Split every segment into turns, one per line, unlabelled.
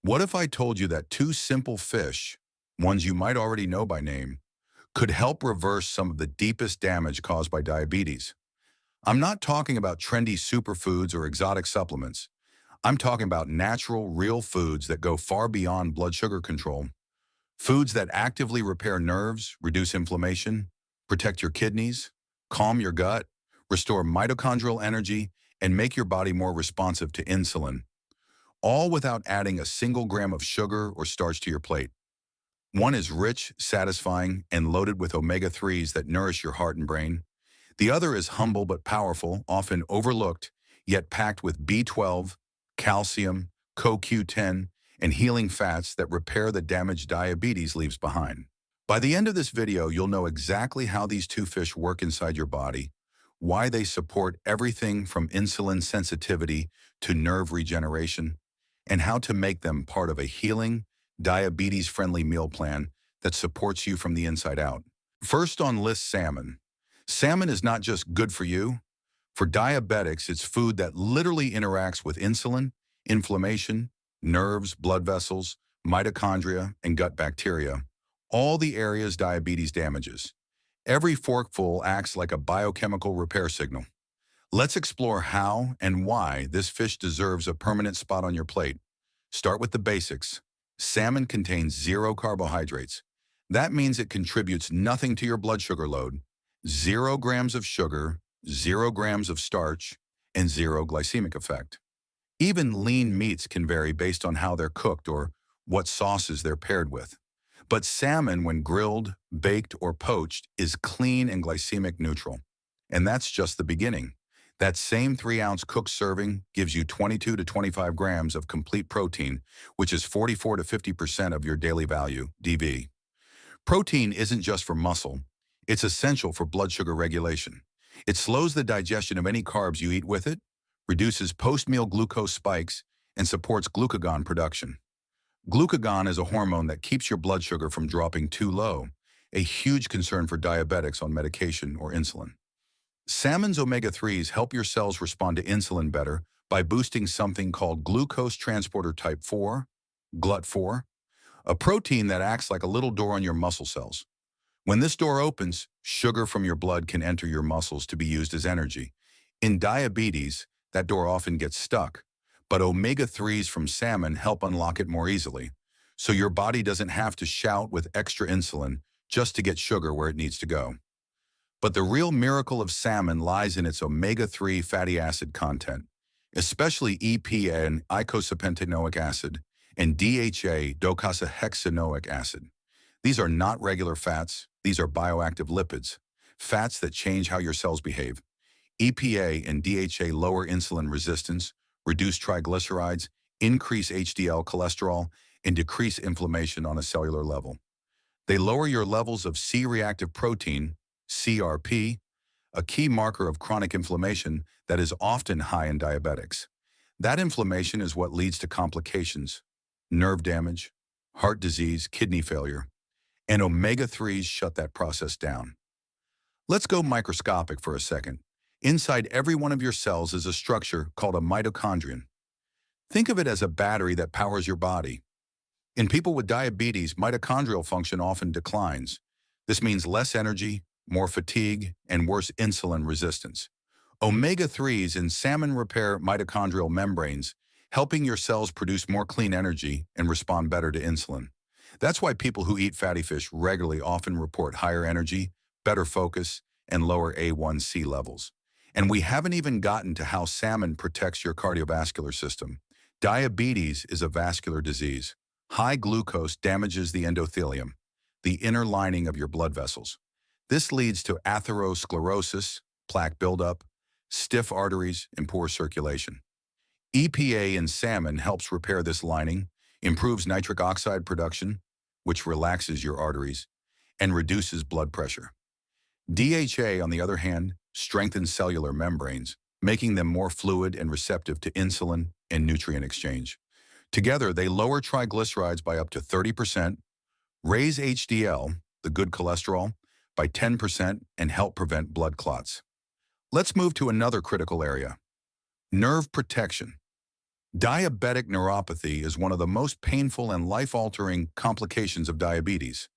What if I told you that two simple fish, ones you might already know by name, could help reverse some of the deepest damage caused by diabetes? I'm not talking about trendy superfoods or exotic supplements. I'm talking about natural, real foods that go far beyond blood sugar control. Foods that actively repair nerves, reduce inflammation, protect your kidneys, calm your gut, restore mitochondrial energy, and make your body more responsive to insulin, all without adding a single gram of sugar or starch to your plate. One is rich, satisfying, and loaded with omega-3s that nourish your heart and brain. The other is humble but powerful, often overlooked, yet packed with B12, calcium, CoQ10, and healing fats that repair the damage diabetes leaves behind. By the end of this video, you'll know exactly how these two fish work inside your body, why they support everything from insulin sensitivity to nerve regeneration, and how to make them part of a healing, diabetes-friendly meal plan that supports you from the inside out. First on list, salmon. Salmon is not just good for you. For diabetics, it's food that literally interacts with insulin, inflammation, nerves, blood vessels, mitochondria, and gut bacteria, all the areas diabetes damages. Every forkful acts like a biochemical repair signal. Let's explore how and why this fish deserves a permanent spot on your plate. Start with the basics. Salmon contains zero carbohydrates. That means it contributes nothing to your blood sugar load. 0 grams of sugar, 0 grams of starch, and 0 glycemic effect. Even lean meats can vary based on how they're cooked or what sauces they're paired with. But salmon, when grilled, baked, or poached, is clean and glycemic neutral. And that's just the beginning. That same 3-ounce cooked serving gives you 22 to 25 grams of complete protein, which is 44 to 50% of your daily value, DV. Protein isn't just for muscle. It's essential for blood sugar regulation. It slows the digestion of any carbs you eat with it, reduces post-meal glucose spikes, and supports glucagon production. Glucagon is a hormone that keeps your blood sugar from dropping too low, a huge concern for diabetics on medication or insulin. Salmon's omega-3s help your cells respond to insulin better by boosting something called glucose transporter type 4, GLUT4, a protein that acts like a little door on your muscle cells. When this door opens, sugar from your blood can enter your muscles to be used as energy. In diabetes, that door often gets stuck, but omega-3s from salmon help unlock it more easily, so your body doesn't have to shout with extra insulin just to get sugar where it needs to go. But the real miracle of salmon lies in its omega-3 fatty acid content, especially EPA and eicosapentaenoic acid and DHA docosahexaenoic acid. These are not regular fats, these are bioactive lipids, fats that change how your cells behave. EPA and DHA lower insulin resistance, reduce triglycerides, increase HDL cholesterol, and decrease inflammation on a cellular level. They lower your levels of C-reactive protein, CRP, a key marker of chronic inflammation that is often high in diabetics. That inflammation is what leads to complications, nerve damage, heart disease, kidney failure, and omega-3s shut that process down. Let's go microscopic for a second. Inside every one of your cells is a structure called a mitochondrion. Think of it as a battery that powers your body. In people with diabetes, mitochondrial function often declines. This means less energy, more fatigue, and worse insulin resistance. Omega-3s in salmon repair mitochondrial membranes, helping your cells produce more clean energy and respond better to insulin. That's why people who eat fatty fish regularly often report higher energy, better focus, and lower A1C levels. And we haven't even gotten to how salmon protects your cardiovascular system. Diabetes is a vascular disease. High glucose damages the endothelium, the inner lining of your blood vessels. This leads to atherosclerosis, plaque buildup, stiff arteries, and poor circulation. EPA in salmon helps repair this lining, improves nitric oxide production, which relaxes your arteries, and reduces blood pressure. DHA, on the other hand, strengthens cellular membranes, making them more fluid and receptive to insulin and nutrient exchange. Together, they lower triglycerides by up to 30%, raise HDL, the good cholesterol, by 10%, and help prevent blood clots. Let's move to another critical area: nerve protection. Diabetic neuropathy is one of the most painful and life-altering complications of diabetes.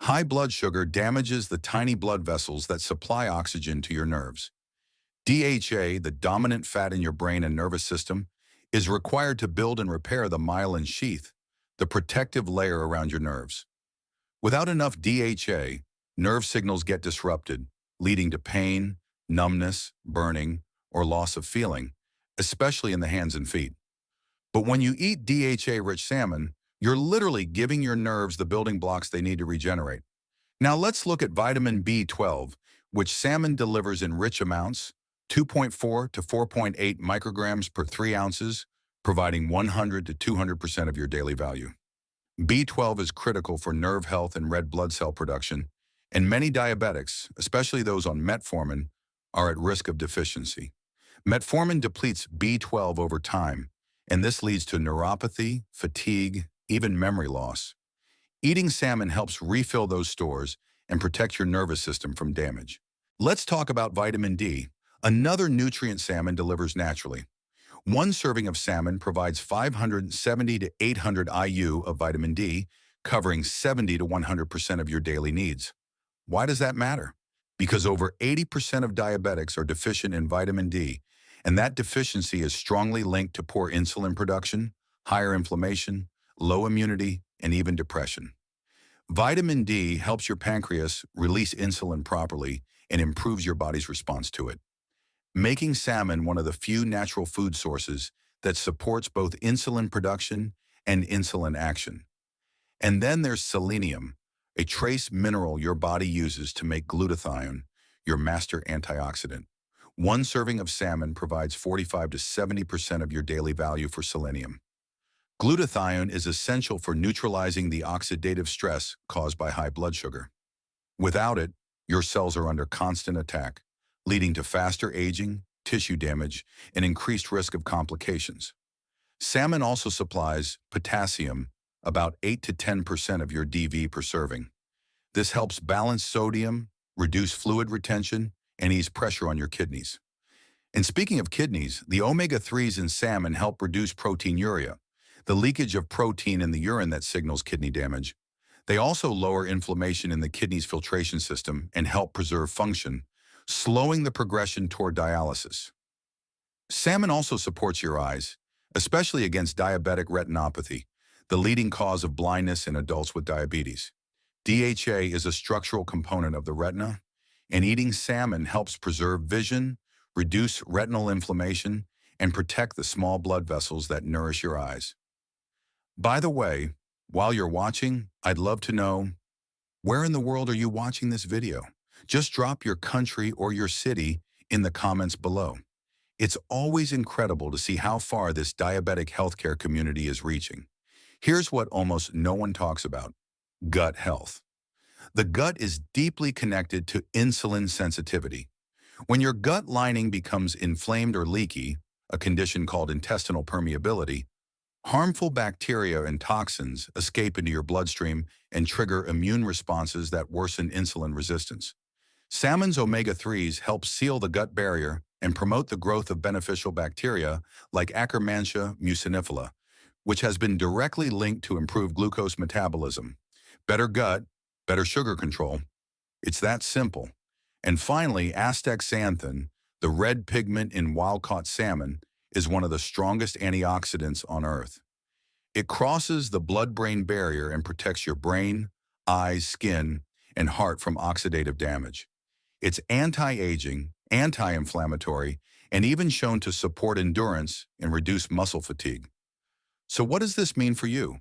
High blood sugar damages the tiny blood vessels that supply oxygen to your nerves. DHA, the dominant fat in your brain and nervous system, is required to build and repair the myelin sheath, the protective layer around your nerves. Without enough DHA, nerve signals get disrupted, leading to pain, numbness, burning, or loss of feeling, especially in the hands and feet. But when you eat DHA-rich salmon, you're literally giving your nerves the building blocks they need to regenerate. Now let's look at vitamin B12, which salmon delivers in rich amounts, 2.4 to 4.8 micrograms per 3 ounces, providing 100 to 200% of your daily value. B12 is critical for nerve health and red blood cell production, and many diabetics, especially those on metformin, are at risk of deficiency. Metformin depletes B12 over time, and this leads to neuropathy, fatigue, even memory loss. Eating salmon helps refill those stores and protect your nervous system from damage. Let's talk about vitamin D, another nutrient salmon delivers naturally. One serving of salmon provides 570 to 800 IU of vitamin D, covering 70 to 100% of your daily needs. Why does that matter? Because over 80% of diabetics are deficient in vitamin D, and that deficiency is strongly linked to poor insulin production, higher inflammation, low immunity, and even depression. Vitamin D helps your pancreas release insulin properly and improves your body's response to it, making salmon one of the few natural food sources that supports both insulin production and insulin action. And then there's selenium, a trace mineral your body uses to make glutathione, your master antioxidant. One serving of salmon provides 45 to 70% of your daily value for selenium. Glutathione is essential for neutralizing the oxidative stress caused by high blood sugar. Without it, your cells are under constant attack, leading to faster aging, tissue damage, and increased risk of complications. Salmon also supplies potassium, about 8 to 10% of your DV per serving. This helps balance sodium, reduce fluid retention, and ease pressure on your kidneys. And speaking of kidneys, the omega-3s in salmon help reduce proteinuria, the leakage of protein in the urine that signals kidney damage. They also lower inflammation in the kidney's filtration system and help preserve function, slowing the progression toward dialysis. Salmon also supports your eyes, especially against diabetic retinopathy, the leading cause of blindness in adults with diabetes. DHA is a structural component of the retina, and eating salmon helps preserve vision, reduce retinal inflammation, and protect the small blood vessels that nourish your eyes. By the way, while you're watching, I'd love to know, where in the world are you watching this video? Just drop your country or your city in the comments below. It's always incredible to see how far this diabetic healthcare community is reaching. Here's what almost no one talks about: gut health. The gut is deeply connected to insulin sensitivity. When your gut lining becomes inflamed or leaky, a condition called intestinal permeability, harmful bacteria and toxins escape into your bloodstream and trigger immune responses that worsen insulin resistance. Salmon's omega-3s help seal the gut barrier and promote the growth of beneficial bacteria like Akkermansia mucinifera, which has been directly linked to improved glucose metabolism. Better gut, better sugar control. It's that simple. And finally, astaxanthin, the red pigment in wild-caught salmon, is one of the strongest antioxidants on Earth. It crosses the blood-brain barrier and protects your brain, eyes, skin, and heart from oxidative damage. It's anti-aging, anti-inflammatory, and even shown to support endurance and reduce muscle fatigue. So what does this mean for you?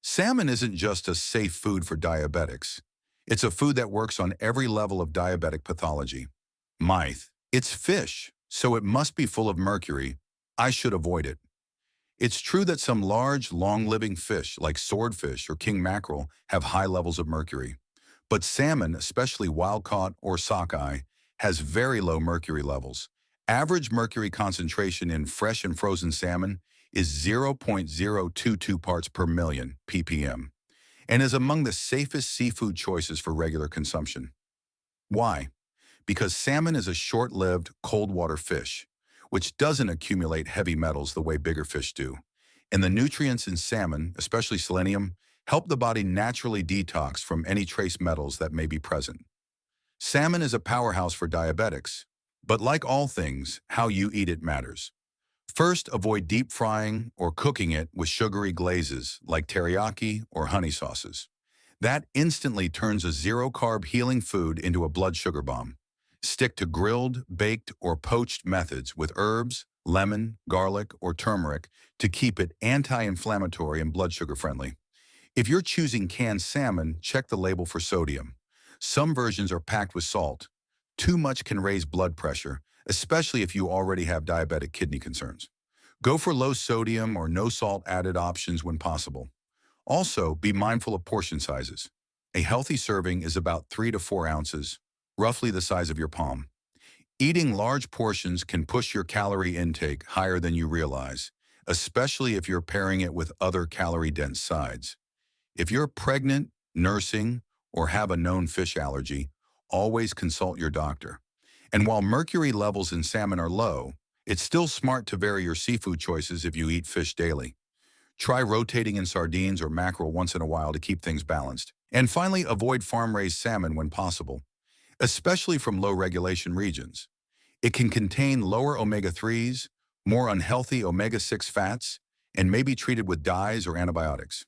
Salmon isn't just a safe food for diabetics. It's a food that works on every level of diabetic pathology. Myth. It's fish, so it must be full of mercury. I should avoid it. It's true that some large, long-living fish, like swordfish or king mackerel, have high levels of mercury. But salmon, especially wild-caught or sockeye, has very low mercury levels. Average mercury concentration in fresh and frozen salmon is 0.022 parts per million ppm, and is among the safest seafood choices for regular consumption. Why? Because salmon is a short-lived, cold-water fish. which doesn't accumulate heavy metals the way bigger fish do. And the nutrients in salmon, especially selenium, help the body naturally detox from any trace metals that may be present. Salmon is a powerhouse for diabetics, but like all things, how you eat it matters. First, avoid deep frying or cooking it with sugary glazes like teriyaki or honey sauces. That instantly turns a zero-carb healing food into a blood sugar bomb. Stick to grilled, baked, or poached methods with herbs, lemon, garlic, or turmeric to keep it anti-inflammatory and blood sugar friendly. If you're choosing canned salmon, check the label for sodium. Some versions are packed with salt. Too much can raise blood pressure, especially if you already have diabetic kidney concerns. Go for low sodium or no salt added options when possible. Also, be mindful of portion sizes. A healthy serving is about 3 to 4 ounces, roughly the size of your palm. Eating large portions can push your calorie intake higher than you realize, especially if you're pairing it with other calorie-dense sides. If you're pregnant, nursing, or have a known fish allergy, always consult your doctor. And while mercury levels in salmon are low, it's still smart to vary your seafood choices if you eat fish daily. Try rotating in sardines or mackerel once in a while to keep things balanced. And finally, avoid farm-raised salmon when possible, especially from low-regulation regions. It can contain lower omega-3s, more unhealthy omega-6 fats, and may be treated with dyes or antibiotics.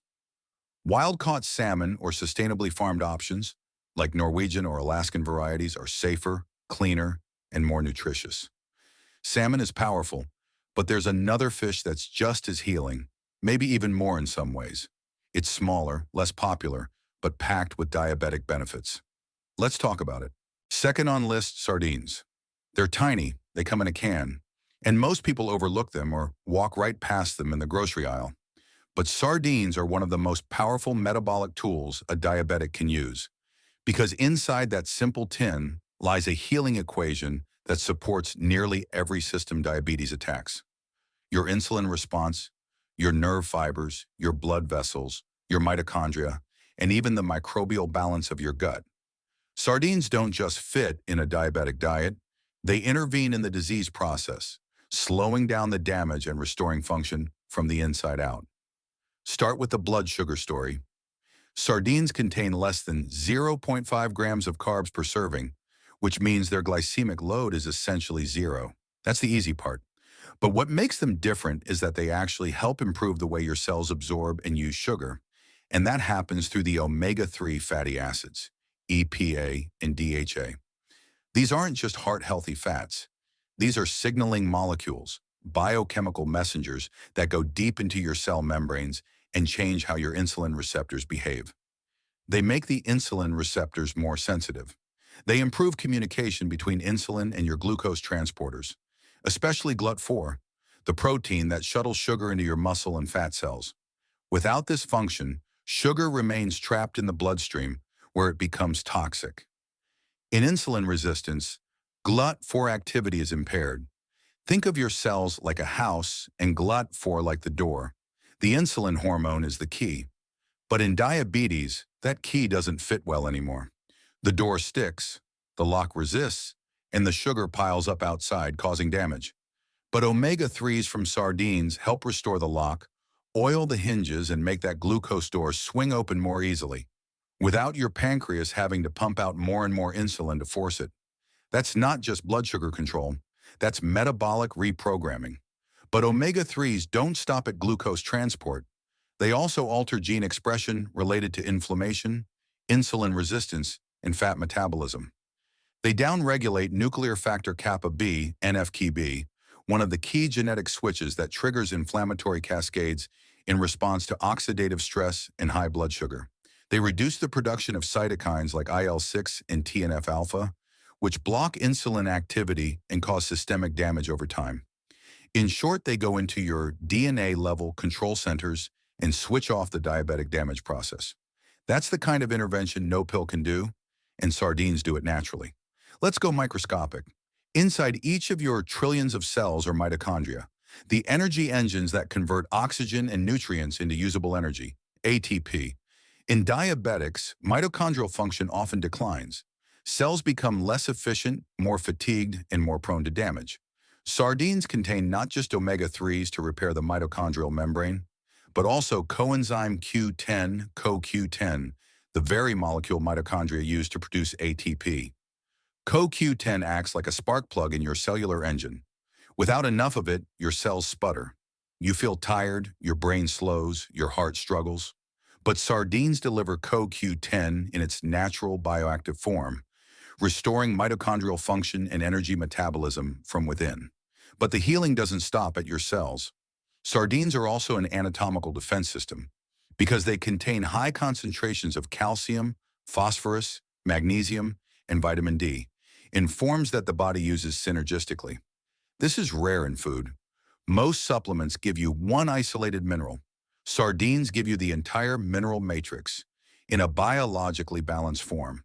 Wild-caught salmon or sustainably farmed options, like Norwegian or Alaskan varieties, are safer, cleaner, and more nutritious. Salmon is powerful, but there's another fish that's just as healing, maybe even more in some ways. It's smaller, less popular, but packed with diabetic benefits. Let's talk about it. Second on list, sardines. They're tiny, they come in a can, and most people overlook them or walk right past them in the grocery aisle. But sardines are one of the most powerful metabolic tools a diabetic can use, because inside that simple tin lies a healing equation that supports nearly every system diabetes attacks. Your insulin response, your nerve fibers, your blood vessels, your mitochondria, and even the microbial balance of your gut. Sardines don't just fit in a diabetic diet, they intervene in the disease process, slowing down the damage and restoring function from the inside out. Start with the blood sugar story. Sardines contain less than 0.5 grams of carbs per serving, which means their glycemic load is essentially zero. That's the easy part. But what makes them different is that they actually help improve the way your cells absorb and use sugar, and that happens through the omega-3 fatty acids, EPA and DHA. These aren't just heart-healthy fats. These are signaling molecules, biochemical messengers that go deep into your cell membranes and change how your insulin receptors behave. They make the insulin receptors more sensitive. They improve communication between insulin and your glucose transporters, especially GLUT4, the protein that shuttles sugar into your muscle and fat cells. Without this function, sugar remains trapped in the bloodstream where it becomes toxic. In insulin resistance, GLUT4 activity is impaired. Think of your cells like a house and GLUT4 like the door. The insulin hormone is the key. But in diabetes, that key doesn't fit well anymore. The door sticks, the lock resists, and the sugar piles up outside, causing damage. But omega-3s from sardines help restore the lock, oil the hinges, and make that glucose door swing open more easily, without your pancreas having to pump out more and more insulin to force it. That's not just blood sugar control, that's metabolic reprogramming. But omega-3s don't stop at glucose transport. They also alter gene expression related to inflammation, insulin resistance, and fat metabolism. They downregulate nuclear factor kappa B, NFKB, one of the key genetic switches that triggers inflammatory cascades in response to oxidative stress and high blood sugar. They reduce the production of cytokines like IL-6 and TNF-alpha, which block insulin activity and cause systemic damage over time. In short, they go into your DNA-level control centers and switch off the diabetic damage process. That's the kind of intervention no pill can do, and sardines do it naturally. Let's go microscopic. Inside each of your trillions of cells are mitochondria, the energy engines that convert oxygen and nutrients into usable energy, ATP. In diabetics, mitochondrial function often declines. Cells become less efficient, more fatigued, and more prone to damage. Sardines contain not just omega-3s to repair the mitochondrial membrane, but also coenzyme Q10, CoQ10, the very molecule mitochondria use to produce ATP. CoQ10 acts like a spark plug in your cellular engine. Without enough of it, your cells sputter. You feel tired, your brain slows, your heart struggles. But sardines deliver CoQ10 in its natural bioactive form, restoring mitochondrial function and energy metabolism from within. But the healing doesn't stop at your cells. Sardines are also an anatomical defense system because they contain high concentrations of calcium, phosphorus, magnesium, and vitamin D in forms that the body uses synergistically. This is rare in food. Most supplements give you one isolated mineral. Sardines give you the entire mineral matrix in a biologically balanced form.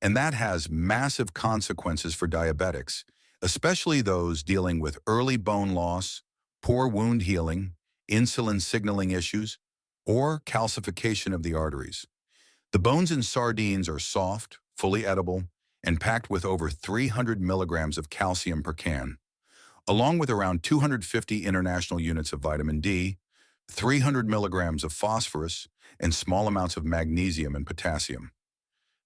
And that has massive consequences for diabetics, especially those dealing with early bone loss, poor wound healing, insulin signaling issues, or calcification of the arteries. The bones in sardines are soft, fully edible, and packed with over 300 milligrams of calcium per can, along with around 250 international units of vitamin D, 300 milligrams of phosphorus, and small amounts of magnesium and potassium.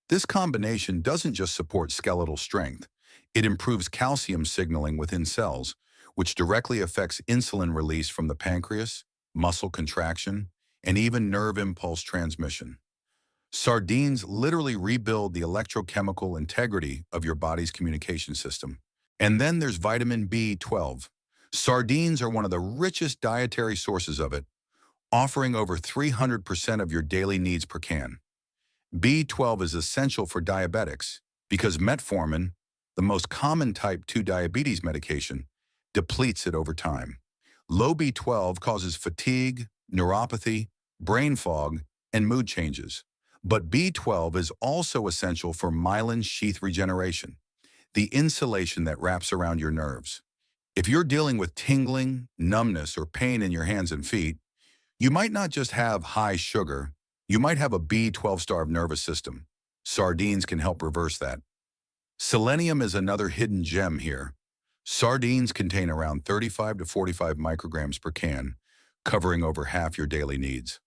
This combination doesn't just support skeletal strength, it improves calcium signaling within cells, which directly affects insulin release from the pancreas, muscle contraction, and even nerve impulse transmission. Sardines literally rebuild the electrochemical integrity of your body's communication system. And then there's vitamin B12. Sardines are one of the richest dietary sources of it, offering over 300% of your daily needs per can. B12 is essential for diabetics because metformin, the most common type 2 diabetes medication, depletes it over time. Low B12 causes fatigue, neuropathy, brain fog, and mood changes. But B12 is also essential for myelin sheath regeneration, the insulation that wraps around your nerves. If you're dealing with tingling, numbness, or pain in your hands and feet, you might not just have high sugar, you might have a B12-starved nervous system. Sardines can help reverse that. Selenium is another hidden gem here. Sardines contain around 35 to 45 micrograms per can, covering over half your daily needs.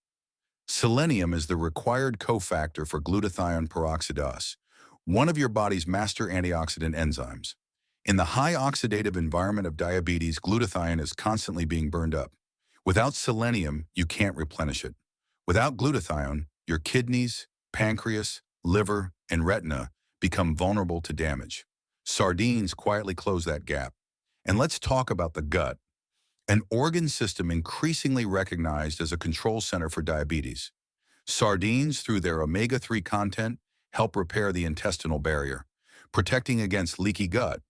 Selenium is the required cofactor for glutathione peroxidase, one of your body's master antioxidant enzymes. In the high oxidative environment of diabetes, glutathione is constantly being burned up. Without selenium, you can't replenish it. Without glutathione, your kidneys, pancreas, liver, and retina become vulnerable to damage. Sardines quietly close that gap. And let's talk about the gut, an organ system increasingly recognized as a control center for diabetes. Sardines, through their omega-3 content, help repair the intestinal barrier, protecting against leaky gut,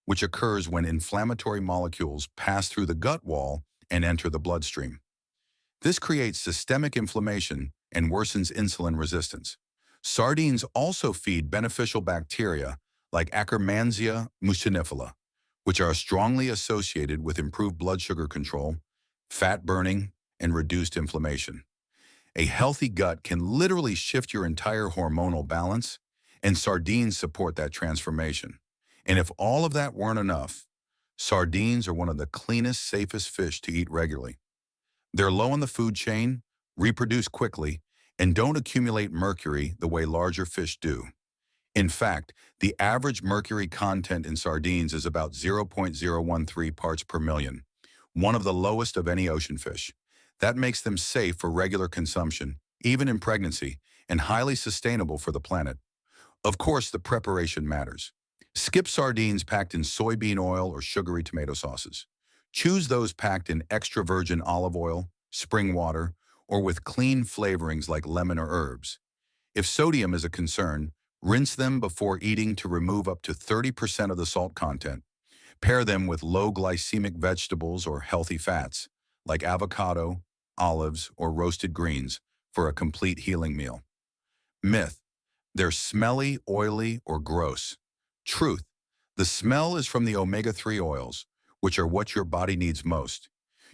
which occurs when inflammatory molecules pass through the gut wall and enter the bloodstream. This creates systemic inflammation and worsens insulin resistance. Sardines also feed beneficial bacteria like Akkermansia mucinifera, which are strongly associated with improved blood sugar control, fat burning, and reduced inflammation. A healthy gut can literally shift your entire hormonal balance, and sardines support that transformation. And if all of that weren't enough, sardines are one of the cleanest, safest fish to eat regularly. They're low on the food chain, reproduce quickly, and don't accumulate mercury the way larger fish do. In fact, the average mercury content in sardines is about 0.013 parts per million, one of the lowest of any ocean fish. That makes them safe for regular consumption, even in pregnancy, and highly sustainable for the planet. Of course, the preparation matters. Skip sardines packed in soybean oil or sugary tomato sauces. Choose those packed in extra virgin olive oil, spring water, or with clean flavorings like lemon or herbs. If sodium is a concern, rinse them before eating to remove up to 30% of the salt content. Pair them with low glycemic vegetables or healthy fats, like avocado, olives, or roasted greens, for a complete healing meal. Myth: they're smelly, oily, or gross. Truth: the smell is from the omega-3 oils, which are what your body needs most.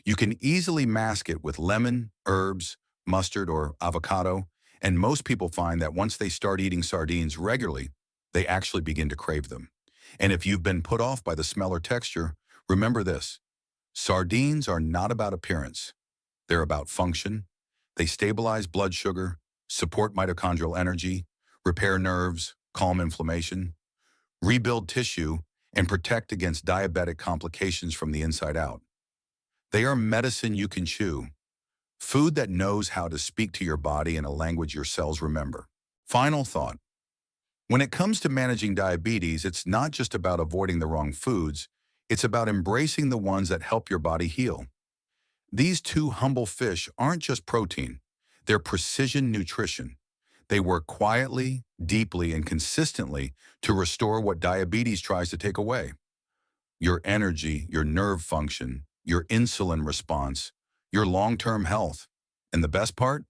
You can easily mask it with lemon, herbs, mustard, or avocado, and most people find that once they start eating sardines regularly, they actually begin to crave them. And if you've been put off by the smell or texture, Remember this, sardines are not about appearance. They're about function. They stabilize blood sugar, support mitochondrial energy, repair nerves, calm inflammation, rebuild tissue, and protect against diabetic complications from the inside out. They are medicine you can chew, food that knows how to speak to your body in a language your cells remember. Final thought. When it comes to managing diabetes, it's not just about avoiding the wrong foods, it's about embracing the ones that help your body heal. These two humble fish aren't just protein, they're precision nutrition. They work quietly, deeply, and consistently to restore what diabetes tries to take away. Your energy, your nerve function, your insulin response, your long-term health. And the best part?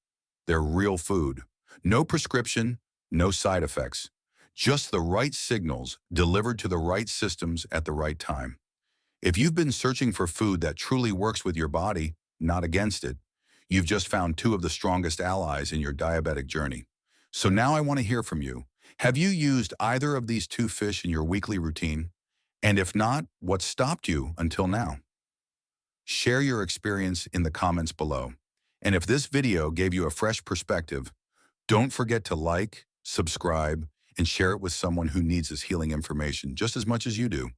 They're real food. No prescription, no side effects. Just the right signals delivered to the right systems at the right time. If you've been searching for food that truly works with your body, not against it, you've just found two of the strongest allies in your diabetic journey. So now I want to hear from you. Have you used either of these two fish in your weekly routine? And if not, what stopped you until now? Share your experience in the comments below. And if this video gave you a fresh perspective, don't forget to like, subscribe, and share it with someone who needs this healing information just as much as you do.